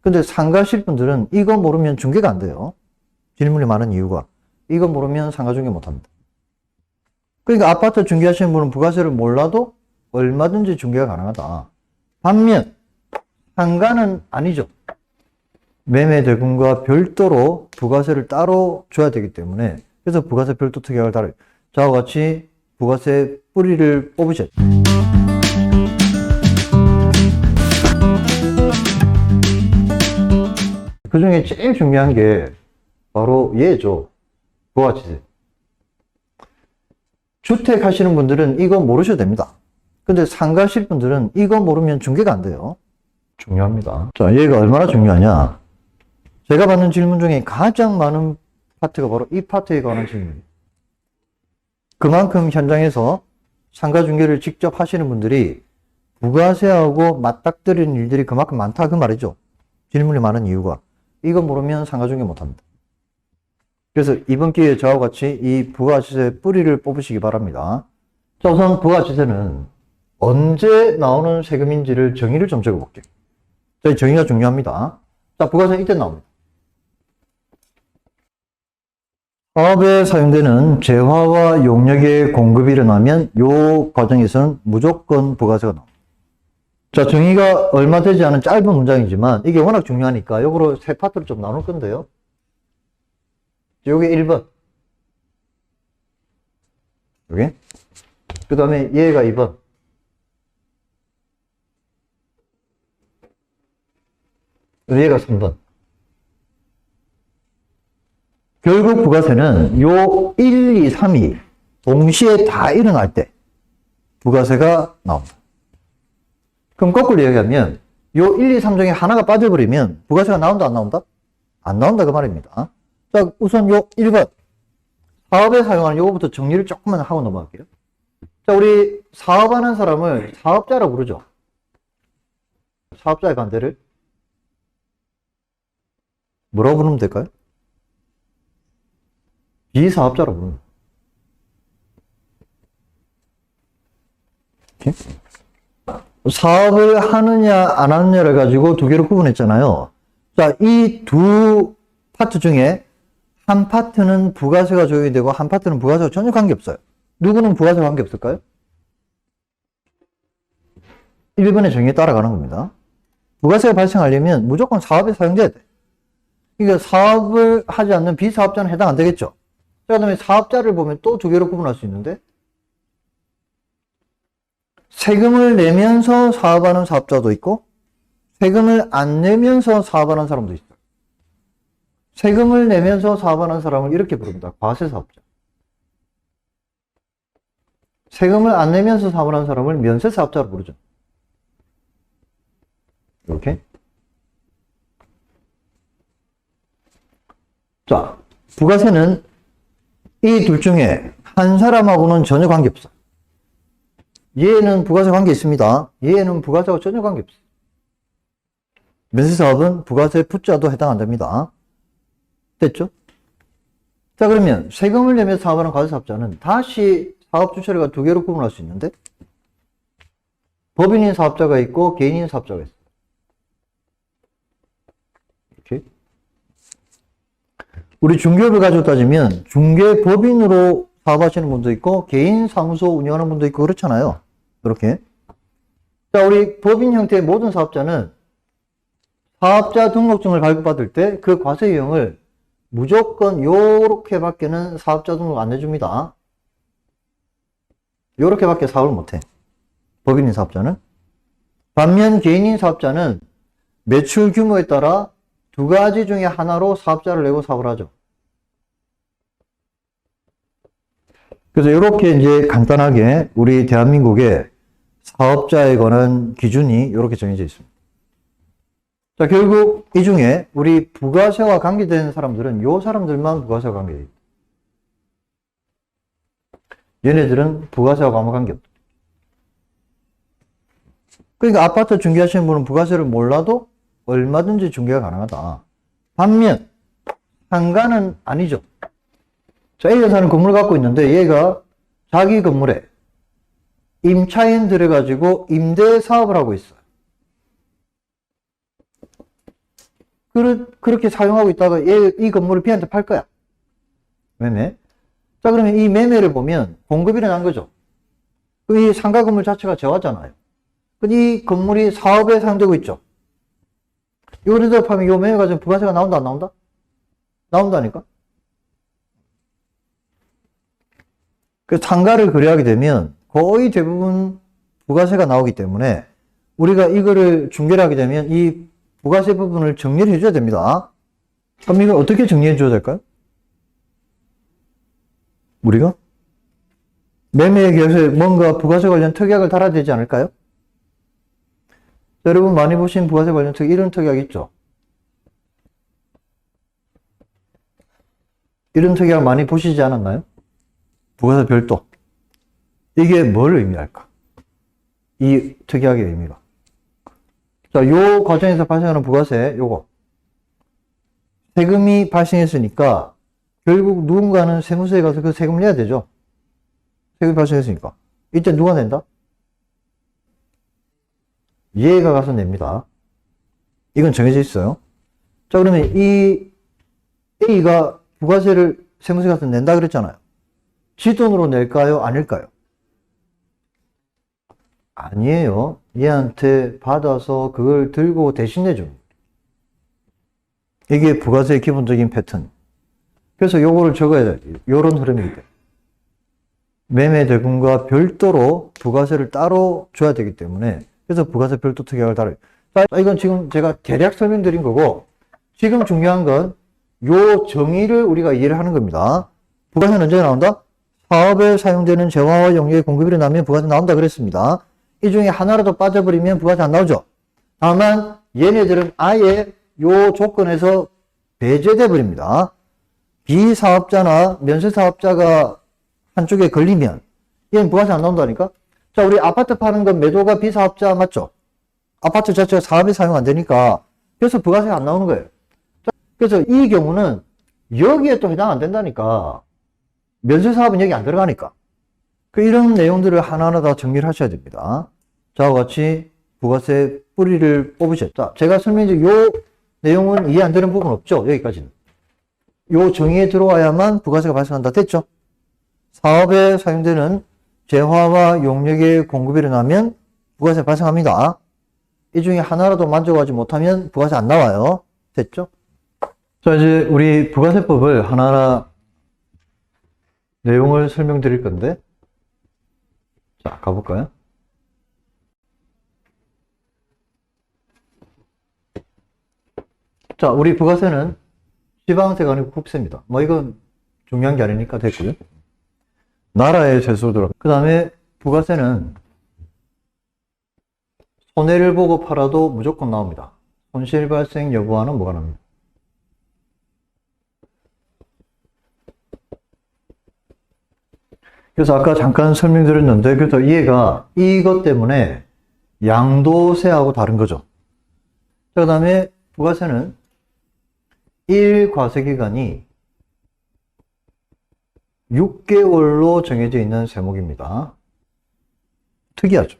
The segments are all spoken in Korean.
근데 상가실 분들은 이거 모르면 중개가 안 돼요. 질문이 많은 이유가. 이거 모르면 상가 중개 못 합니다. 그러니까 아파트 중개하시는 분은 부가세를 몰라도 얼마든지 중개가 가능하다. 반면 상가는 아니죠. 매매 대금과 별도로 부가세를 따로 줘야 되기 때문에, 그래서 부가세 별도 특약을 따로 저와 같이 부가세 뿌리를 뽑으셨죠. 그 중에 제일 중요한 게 바로 얘죠. 부가치세. 주택 하시는 분들은 이거 모르셔도 됩니다. 근데 상가실 분들은 이거 모르면 중개가 안 돼요. 중요합니다. 자, 얘가 얼마나 중요하냐. 제가 받는 질문 중에 가장 많은 파트가 바로 이 파트에 관한 질문이에요. 그만큼 현장에서 상가 중개를 직접 하시는 분들이 부가세하고 맞닥뜨리는 일들이 그만큼 많다 그 말이죠. 질문이 많은 이유가. 이거 모르면 상가 중개 못 합니다. 그래서 이번 기회에 저와 같이 이 부가시세 뿌리를 뽑으시기 바랍니다. 자, 우선 부가시세는 언제 나오는 세금인지를 정의를 좀 적어볼게요. 자, 정의가 중요합니다. 자, 부가세는 이때 나옵니다. 사업에 사용되는 재화와 용역의 공급이 일어나면 이 과정에서는 무조건 부가세가 나옵니다. 자, 정의가 얼마 되지 않은 짧은 문장이지만 이게 워낙 중요하니까 요거로 세 파트로 좀 나눌 건데요. 요게 1번. 요게. 그 다음에 얘가 2번. 얘가 3번. 결국 부가세는 요 1, 2, 3이 동시에 다 일어날 때 부가세가 나옵니다. 그럼 거꾸로 얘기하면 요 1, 2, 3 중에 하나가 빠져버리면 부가세가 나온다 안 나온다? 안 나온다 그 말입니다. 자, 우선 요 1번. 사업에 사용하는 요거부터 정리를 조금만 하고 넘어갈게요. 자, 우리 사업하는 사람을 사업자라고 부르죠. 사업자의 반대를 뭐라고 부르면 될까요? 비사업자라고 부릅니다. 사업을 하느냐 안 하느냐를 가지고 두 개로 구분했잖아요. 자, 이 두 파트 중에 한 파트는 부가세가 적용이 되고 한 파트는 부가세가 전혀 관계없어요. 누구는 부가세가 관계없을까요? 1번의 정의에 따라가는 겁니다. 부가세가 발생하려면 무조건 사업에 사용돼야 돼. 그러니까 사업을 하지 않는 비사업자는 해당 안 되겠죠. 그 다음에 사업자를 보면 또 두 개로 구분할 수 있는데, 세금을 내면서 사업하는 사업자도 있고 세금을 안 내면서 사업하는 사람도 있어요. 세금을 내면서 사업하는 사람을 이렇게 부릅니다. 과세사업자. 세금을 안 내면서 사업하는 사람을 면세사업자로 부르죠. 이렇게. 자, 부가세는 이 둘 중에 한 사람하고는 전혀 관계없어요. 얘는 부가세 관계 있습니다. 얘는 부가세와 전혀 관계 없어요. 면세사업은 부가세 푸자도 해당 안 됩니다. 됐죠? 자, 그러면 세금을 내면서 사업하는 과세사업자는 다시 사업 주체가 두 개로 구분할 수 있는데, 법인인 사업자가 있고 개인인 사업자가 있어요. 이렇게. 우리 중개업을 가지고 따지면 중개법인으로 사업하시는 분도 있고 개인 사무소 운영하는 분도 있고 그렇잖아요. 이렇게. 자, 우리 법인 형태의 모든 사업자는 사업자 등록증을 발급받을 때 그 과세 유형을 무조건 요렇게 밖에는 사업자 등록 안 해줍니다. 요렇게 밖에 사업을 못해. 법인인 사업자는. 반면 개인인 사업자는 매출 규모에 따라 두 가지 중에 하나로 사업자를 내고 사업을 하죠. 그래서 이렇게 이제 간단하게 우리 대한민국의 사업자에 관한 기준이 이렇게 정해져 있습니다. 자, 결국 이 중에 우리 부가세와 관계되는 사람들은 이 사람들만 부가세와 관계돼 있다. 얘네들은 부가세와 아무 관계없다. 그러니까 아파트 중개하시는 분은 부가세를 몰라도 얼마든지 중개가 가능하다. 반면 상가는 아니죠. 자, A 여사는 건물을 갖고 있는데 얘가 자기 건물에 임차인 들여가지고 임대 사업을 하고 있어요. 그렇게 사용하고 있다가 이 건물을 B한테 팔 거야. 매매. 자, 그러면 이 매매를 보면 공급이 일어난 거죠. 이 상가 건물 자체가 저하잖아요. 이 건물이 사업에 사용되고 있죠. 이거를 대입하면 이 매매가 지금 부가세가 나온다, 안 나온다? 나온다니까? 그 상가를 거래하게 되면 거의 대부분 부가세가 나오기 때문에 우리가 이거를 중개를 하게 되면 이 부가세 부분을 정리를 해줘야 됩니다. 그럼 이걸 어떻게 정리해 줘야 될까요? 우리가? 매매 계약서에 뭔가 부가세 관련 특약을 달아야 되지 않을까요? 여러분 많이 보신 부가세 관련 특약, 이런 특약 있죠? 이런 특약 많이 보시지 않았나요? 부가세 별도. 이게 뭘 의미할까? 이 특약의 의미가. 자, 요 과정에서 발생하는 부가세, 요거. 세금이 발생했으니까 결국 누군가는 세무서에 가서 그 세금을 내야 되죠. 세금이 발생했으니까. 이때 누가 낸다? 얘가 가서 냅니다. 이건 정해져 있어요. 자, 그러면 이 A가 부가세를 세무서에 가서 낸다 그랬잖아요. 지 돈으로 낼까요? 아닐까요? 아니에요. 얘한테 받아서 그걸 들고 대신 내줍니다. 이게 부가세의 기본적인 패턴. 그래서 요거를 적어야 돼요. 요런 흐름이기 때문에. 매매 대금과 별도로 부가세를 따로 줘야 되기 때문에 그래서 부가세 별도 특약을 달아요. 자, 이건 지금 제가 대략 설명드린 거고 지금 중요한 건 요 정의를 우리가 이해를 하는 겁니다. 부가세는 언제 나온다? 사업에 사용되는 재화와 용료의 공급이 일어나면 부가세 나온다 그랬습니다. 이 중에 하나라도 빠져버리면 부가세 안 나오죠. 다만 얘네들은 아예 요 조건에서 배제돼 버립니다. 비사업자나 면세사업자가 한쪽에 걸리면 얘는 부가세 안 나온다니까. 자, 우리 아파트 파는 건 매도가 비사업자 맞죠? 아파트 자체가 사업에 사용 안 되니까 그래서 부가세가 안 나오는 거예요. 자, 그래서 이 경우는 여기에 또 해당 안 된다니까. 면세사업은 여기 안 들어가니까. 이런 내용들을 하나하나 다 정리를 하셔야 됩니다. 자와 같이 부가세 뿌리를 뽑으셨다. 제가 설명드린 요 내용은 이해 안 되는 부분 없죠? 여기까지는. 요 정의에 들어와야만 부가세가 발생한다. 됐죠? 사업에 사용되는 재화와 용역의 공급이 일어나면 부가세 발생합니다. 이 중에 하나라도 만족하지 못하면 부가세 안 나와요. 됐죠? 자, 이제 우리 부가세법을 하나하나 내용을 설명드릴 건데, 자, 가볼까요? 자, 우리 부가세는 지방세가 아니고 국세입니다. 뭐 이건 중요한 게 아니니까 됐고요. 나라의 세수로 들어가. 그 다음에 부가세는 손해를 보고 팔아도 무조건 나옵니다. 손실 발생 여부와는 무관합니다. 그래서 아까 잠깐 설명드렸는데, 그래서 얘가 이것 때문에 양도세하고 다른 거죠. 자, 그 다음에 부가세는 1과세기간이 6개월로 정해져 있는 세목입니다. 특이하죠.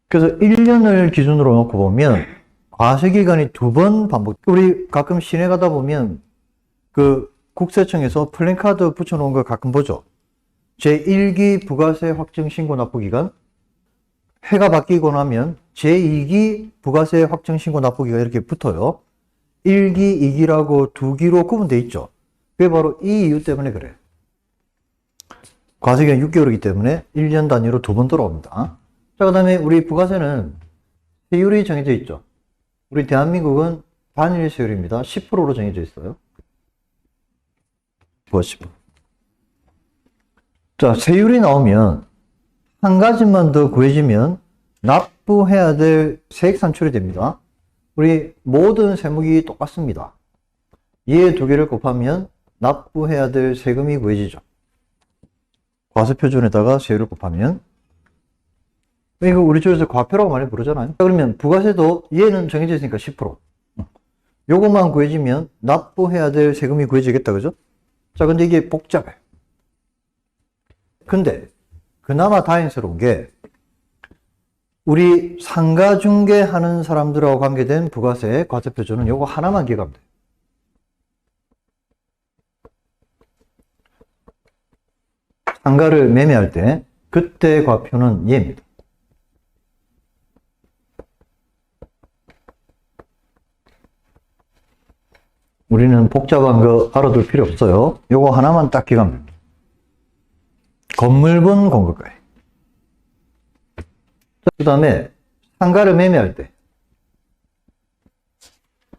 그래서 1년을 기준으로 놓고 보면 과세기간이 2번 반복. 우리 가끔 시내 가다 보면 그 국세청에서 플랜카드 붙여놓은 걸 가끔 보죠. 제1기 부가세 확정 신고 납부 기간, 해가 바뀌고 나면 제2기 부가세 확정 신고 납부 기간 이렇게 붙어요. 1기, 2기라고 2기로 구분되어 있죠. 그게 바로 이 이유 때문에 그래요. 과세기간 6개월이기 때문에 1년 단위로 2번 돌아옵니다. 자, 그 다음에 우리 부가세는 세율이 정해져 있죠. 우리 대한민국은 단일 세율입니다. 10%로 정해져 있어요. 부가 10%. 자, 세율이 나오면 한 가지만 더 구해지면 납부해야 될 세액 산출이 됩니다. 우리 모든 세목이 똑같습니다. 얘 2개를 곱하면 납부해야 될 세금이 구해지죠. 과세표준에다가 세율을 곱하면. 이거 우리 쪽에서 과표라고 많이 부르잖아요. 그러면 부가세도 얘는 정해져 있으니까 10%. 요것만 구해지면 납부해야 될 세금이 구해지겠다, 그죠? 자, 근데 이게 복잡해. 근데 그나마 다행스러운 게 우리 상가 중개하는 사람들하고 관계된 부가세 과세표준은 요거 하나만 기억하면 돼요. 상가를 매매할 때 그때 과표는 얘입니다. 우리는 복잡한 거 알아둘 필요 없어요. 요거 하나만 딱 기억하면 됩니다. 건물분 공급가액. 그 다음에 상가를 매매할 때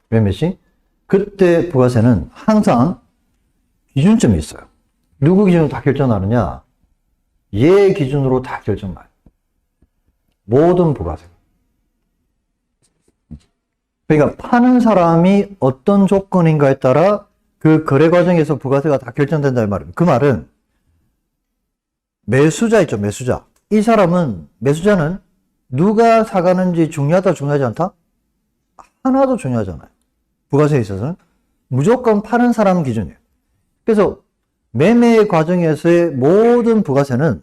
매매시 그때 부가세는 항상 기준점이 있어요. 누구 기준으로 다 결정하느냐? 얘 기준으로 다 결정나요. 모든 부가세. 그러니까 파는 사람이 어떤 조건인가에 따라 그 거래 과정에서 부가세가 다 결정된다 이 말은. 그 말은 매수자 있죠, 매수자. 이 사람은, 매수자는 누가 사가는지 중요하다, 중요하지 않다? 하나도 중요하잖아요. 부가세에 있어서는 무조건 파는 사람 기준이에요. 그래서 매매 과정에서의 모든 부가세는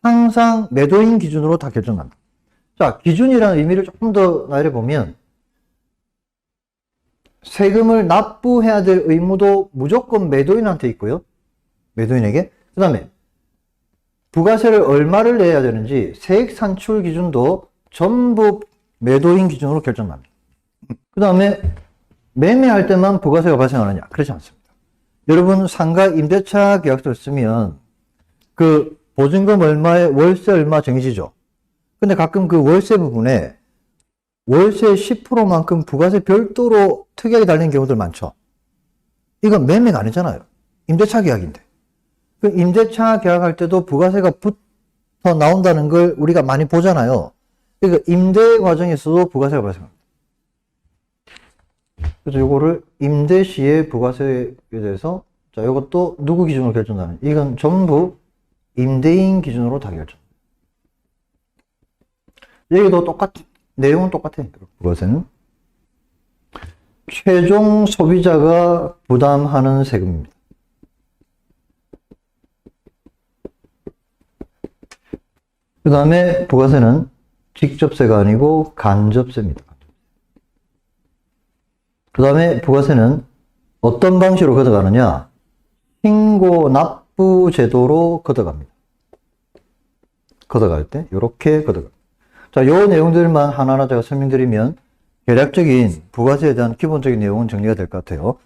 항상 매도인 기준으로 다 결정납니다. 자, 기준이라는 의미를 조금 더 나열해 보면 세금을 납부해야 될 의무도 무조건 매도인한테 있고요. 매도인에게. 그 다음에 부가세를 얼마를 내야 되는지 세액 산출 기준도 전부 매도인 기준으로 결정납니다. 그 다음에 매매할 때만 부가세가 발생하느냐? 그렇지 않습니다. 여러분 상가 임대차 계약서를 쓰면 그 보증금 얼마에 월세 얼마 정해지죠. 근데 가끔 그 월세 부분에 월세 10%만큼 부가세 별도로 특이하게 달리는 경우들 많죠. 이건 매매가 아니잖아요. 임대차 계약인데. 그 임대차 계약할 때도 부가세가 붙어 나온다는 걸 우리가 많이 보잖아요. 그러니까 임대 과정에서도 부가세가 발생합니다. 그래서 요거를 임대 시의 부가세에 대해서 자, 요것도 누구 기준으로 결정하는? 이건 전부 임대인 기준으로 다 결정. 여기도 똑같아. 내용은 똑같아. 부가세는 최종 소비자가 부담하는 세금입니다. 그 다음에 부가세는 직접세가 아니고 간접세입니다. 그 다음에 부가세는 어떤 방식으로 걷어가느냐? 신고 납부 제도로 걷어갑니다. 걷어갈 때 이렇게 걷어갑니다. 자, 요 내용들만 하나하나 제가 설명드리면 대략적인 부가세에 대한 기본적인 내용은 정리가 될 것 같아요.